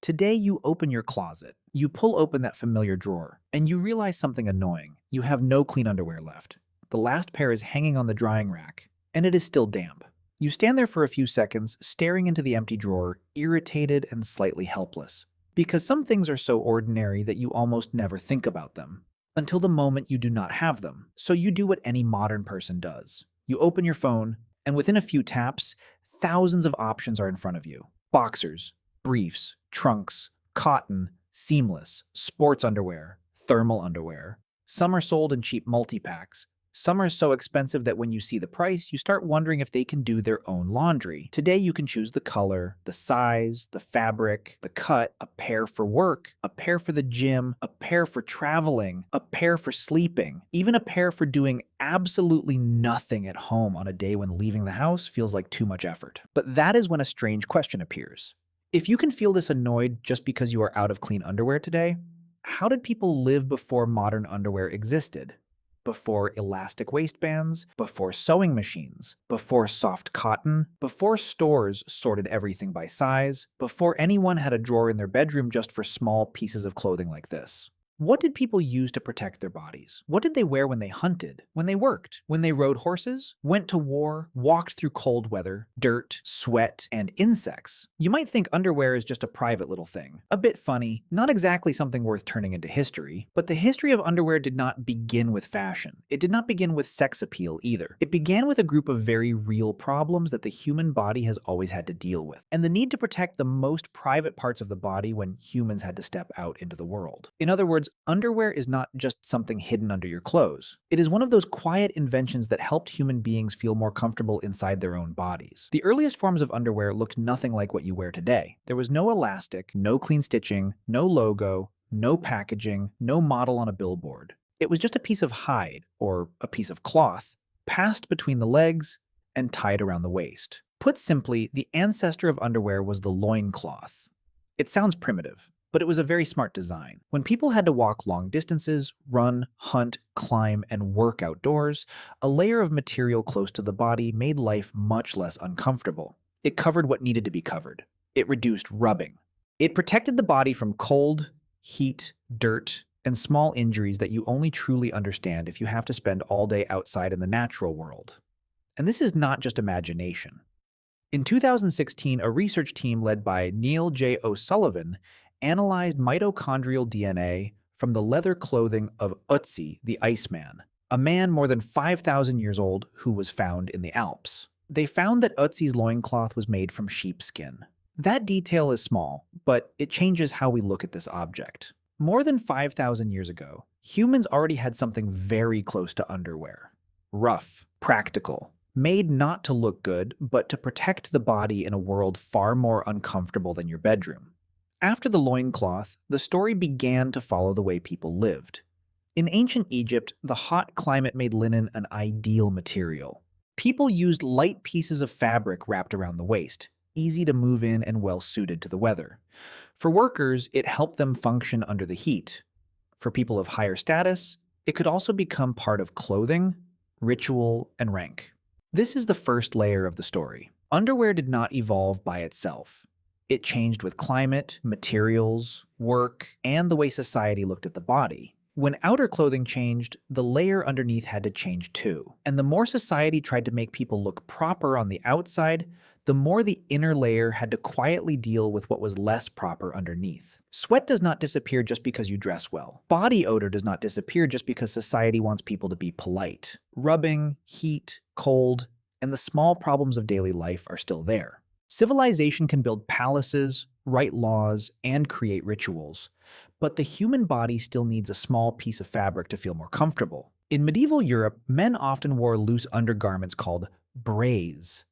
Today, you open your closet, you pull open that familiar drawer, and you realize something annoying. You have no clean underwear left. The last pair is hanging on the drying rack, and it is still damp. You stand there for a few seconds, staring into the empty drawer, irritated and slightly helpless. Because some things are so ordinary that you almost never think about them. Until the moment you do not have them. So you do what any modern person does. You open your phone, and within a few taps, thousands of options are in front of you. Boxers, briefs, trunks, cotton, seamless, sports underwear, thermal underwear. Some are sold in cheap multi-packs. Some are so expensive that when you see the price, you start wondering if they can do their own laundry. Today, you can choose the color, the size, the fabric, the cut, a pair for work, a pair for the gym, a pair for traveling, a pair for sleeping, even a pair for doing absolutely nothing at home on a day when leaving the house feels like too much effort. But that is when a strange question appears. If you can feel this annoyed just because you are out of clean underwear today, how did people live before modern underwear existed? Before elastic waistbands, before sewing machines, before soft cotton, before stores sorted everything by size, before anyone had a drawer in their bedroom just for small pieces of clothing like this. What did people use to protect their bodies? What did they wear when they hunted, when they worked, when they rode horses, went to war, walked through cold weather, dirt, sweat, and insects? You might think underwear is just a private little thing. A bit funny, not exactly something worth turning into history, but the history of underwear did not begin with fashion. It did not begin with sex appeal either. It began with a group of very real problems that the human body has always had to deal with, and the need to protect the most private parts of the body when humans had to step out into the world. In other words, underwear is not just something hidden under your clothes. It is one of those quiet inventions that helped human beings feel more comfortable inside their own bodies. The earliest forms of underwear looked nothing like what you wear today. There was no elastic, no clean stitching, no logo, no packaging, no model on a billboard. It was just a piece of hide, or a piece of cloth, passed between the legs and tied around the waist. Put simply, the ancestor of underwear was the loincloth. It sounds primitive, but it was a very smart design. When people had to walk long distances, run, hunt, climb, and work outdoors, a layer of material close to the body made life much less uncomfortable. It covered what needed to be covered. It reduced rubbing. It protected the body from cold, heat, dirt, and small injuries that you only truly understand if you have to spend all day outside in the natural world. And this is not just imagination. In 2016, a research team led by Neil J. O'Sullivan analyzed mitochondrial DNA from the leather clothing of Ötzi the Iceman, a man more than 5,000 years old who was found in the Alps. They found that Ötzi's loincloth was made from sheepskin. That detail is small, but it changes how we look at this object. More than 5,000 years ago, humans already had something very close to underwear. Rough, practical, made not to look good, but to protect the body in a world far more uncomfortable than your bedroom. After the loincloth, the story began to follow the way people lived. In ancient Egypt, the hot climate made linen an ideal material. People used light pieces of fabric wrapped around the waist, easy to move in and well suited to the weather. For workers, it helped them function under the heat. For people of higher status, it could also become part of clothing, ritual, and rank. This is the first layer of the story. Underwear did not evolve by itself. It changed with climate, materials, work, and the way society looked at the body. When outer clothing changed, the layer underneath had to change too. And the more society tried to make people look proper on the outside, the more the inner layer had to quietly deal with what was less proper underneath. Sweat does not disappear just because you dress well. Body odor does not disappear just because society wants people to be polite. Rubbing, heat, cold, and the small problems of daily life are still there. Civilization can build palaces, write laws, and create rituals, but the human body still needs a small piece of fabric to feel more comfortable. In medieval Europe, men often wore loose undergarments called braies.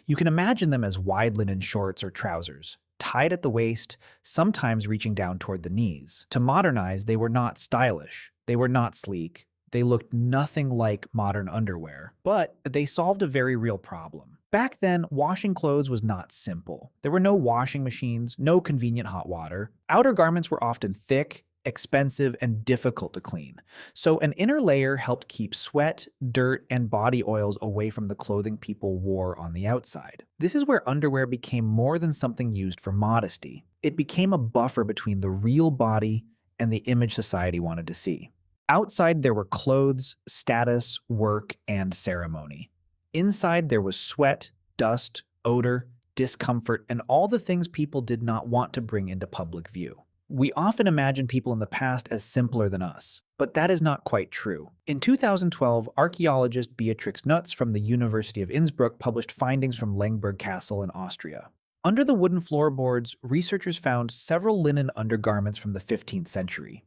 You can imagine them as wide linen shorts or trousers, tied at the waist, sometimes reaching down toward the knees. To modernize, they were not stylish, they were not sleek, they looked nothing like modern underwear, but they solved a very real problem. Back then, washing clothes was not simple. There were no washing machines, no convenient hot water. Outer garments were often thick, expensive, and difficult to clean. So an inner layer helped keep sweat, dirt, and body oils away from the clothing people wore on the outside. This is where underwear became more than something used for modesty. It became a buffer between the real body and the image society wanted to see. Outside, there were clothes, status, work, and ceremony. Inside, there was sweat, dust, odor, discomfort, and all the things people did not want to bring into public view. We often imagine people in the past as simpler than us, but that is not quite true. In 2012, archaeologist Beatrix Nutz from the University of Innsbruck published findings from Lengberg Castle in Austria. Under the wooden floorboards, researchers found several linen undergarments from the 15th century,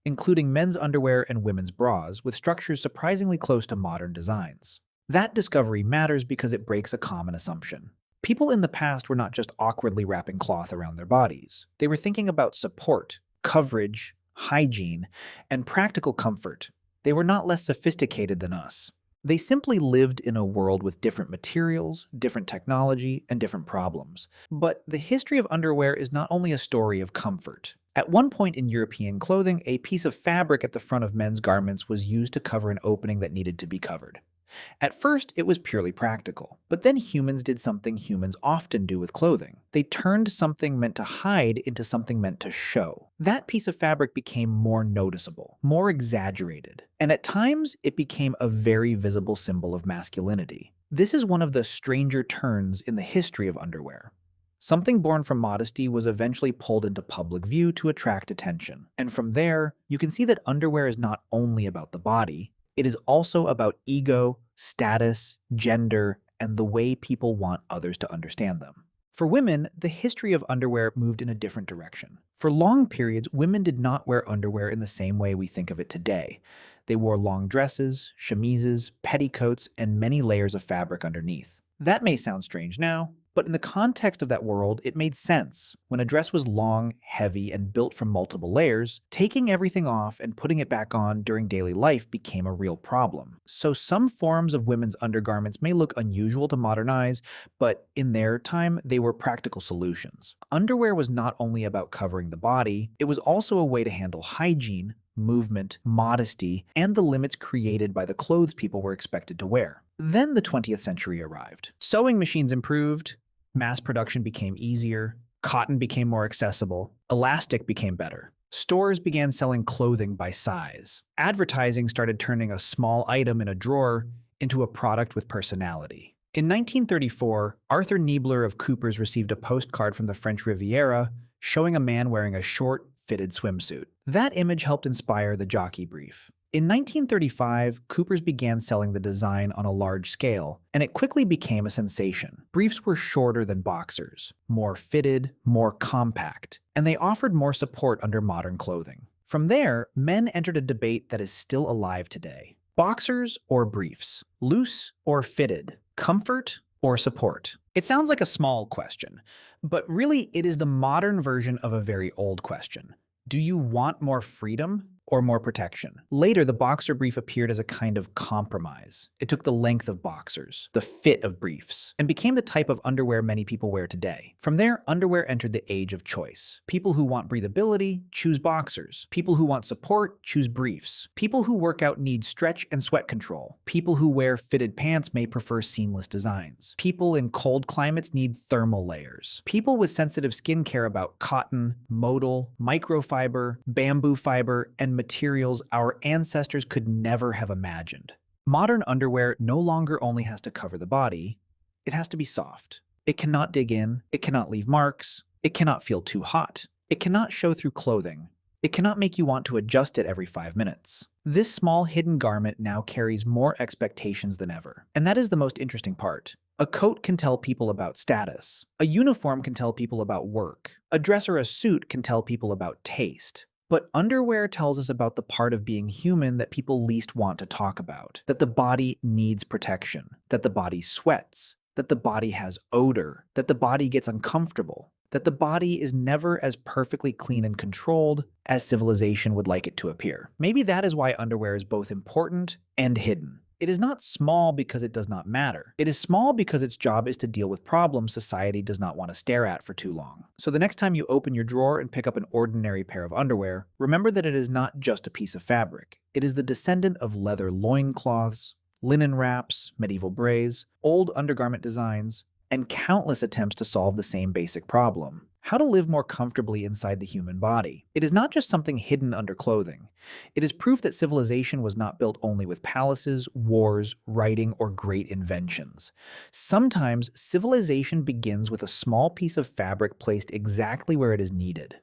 including men's underwear and women's bras, with structures surprisingly close to modern designs. That discovery matters because it breaks a common assumption. People in the past were not just awkwardly wrapping cloth around their bodies. They were thinking about support, coverage, hygiene, and practical comfort. They were not less sophisticated than us. They simply lived in a world with different materials, different technology, and different problems. But the history of underwear is not only a story of comfort. At one point in European clothing, a piece of fabric at the front of men's garments was used to cover an opening that needed to be covered. At first, it was purely practical, but then humans did something humans often do with clothing. They turned something meant to hide into something meant to show. That piece of fabric became more noticeable, more exaggerated, and at times it became a very visible symbol of masculinity. This is one of the stranger turns in the history of underwear. Something born from modesty was eventually pulled into public view to attract attention. And from there, you can see that underwear is not only about the body, it is also about ego, status, gender, and the way people want others to understand them. For women, the history of underwear moved in a different direction. For long periods, women did not wear underwear in the same way we think of it today. They wore long dresses, chemises, petticoats, and many layers of fabric underneath. That may sound strange now, but in the context of that world, it made sense. When a dress was long, heavy, and built from multiple layers, taking everything off and putting it back on during daily life became a real problem. So some forms of women's undergarments may look unusual to modern eyes, but in their time, they were practical solutions. Underwear was not only about covering the body, it was also a way to handle hygiene, movement, modesty, and the limits created by the clothes people were expected to wear. Then the 20th century arrived. Sewing machines improved, mass production became easier, cotton became more accessible, elastic became better. Stores began selling clothing by size. Advertising started turning a small item in a drawer into a product with personality. In 1934, Arthur Niebler of Coopers received a postcard from the French Riviera showing a man wearing a short, fitted swimsuit. That image helped inspire the jockey brief. In 1935, Coopers began selling the design on a large scale, and it quickly became a sensation. Briefs were shorter than boxers, more fitted, more compact, and they offered more support under modern clothing. From there, men entered a debate that is still alive today. Boxers or briefs? Loose or fitted? Comfort or support? It sounds like a small question, but really it is the modern version of a very old question. Do you want more freedom or more protection? Later, the boxer brief appeared as a kind of compromise. It took the length of boxers, the fit of briefs, and became the type of underwear many people wear today. From there, underwear entered the age of choice. People who want breathability choose boxers. People who want support choose briefs. People who work out need stretch and sweat control. People who wear fitted pants may prefer seamless designs. People in cold climates need thermal layers. People with sensitive skin care about cotton, modal, microfiber, bamboo fiber, and materials our ancestors could never have imagined. Modern underwear no longer only has to cover the body, it has to be soft. It cannot dig in, it cannot leave marks, it cannot feel too hot, it cannot show through clothing, it cannot make you want to adjust it every 5 minutes. This small hidden garment now carries more expectations than ever, and that is the most interesting part. A coat can tell people about status. A uniform can tell people about work. A dress or a suit can tell people about taste. But underwear tells us about the part of being human that people least want to talk about. That the body needs protection. That the body sweats. That the body has odor. That the body gets uncomfortable. That the body is never as perfectly clean and controlled as civilization would like it to appear. Maybe that is why underwear is both important and hidden. It is not small because it does not matter. It is small because its job is to deal with problems society does not want to stare at for too long. So the next time you open your drawer and pick up an ordinary pair of underwear, remember that it is not just a piece of fabric. It is the descendant of leather loincloths, linen wraps, medieval braids, old undergarment designs, and countless attempts to solve the same basic problem. How to live more comfortably inside the human body. It is not just something hidden under clothing. It is proof that civilization was not built only with palaces, wars, writing, or great inventions. Sometimes civilization begins with a small piece of fabric placed exactly where it is needed.